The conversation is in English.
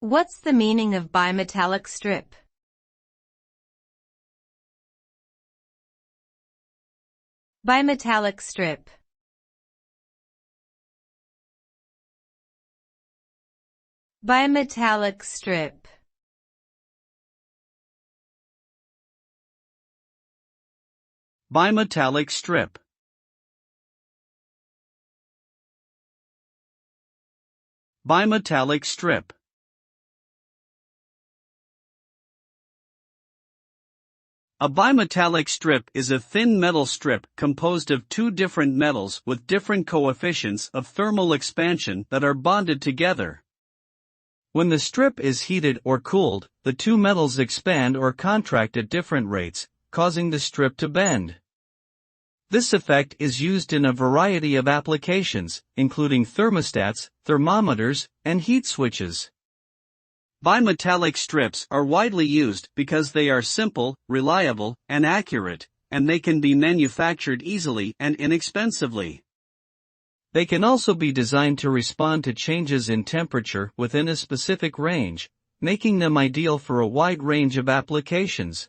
What's the meaning of bimetallic strip? Bimetallic strip. Bimetallic strip. Bimetallic strip. Bimetallic strip. A bimetallic strip is a thin metal strip composed of two different metals with different coefficients of thermal expansion that are bonded together. When the strip is heated or cooled, the two metals expand or contract at different rates, causing the strip to bend. This effect is used in a variety of applications, including thermostats, thermometers, and heat switches. Bimetallic strips are widely used because they are simple, reliable, and accurate, and they can be manufactured easily and inexpensively. They can also be designed to respond to changes in temperature within a specific range, making them ideal for a wide range of applications.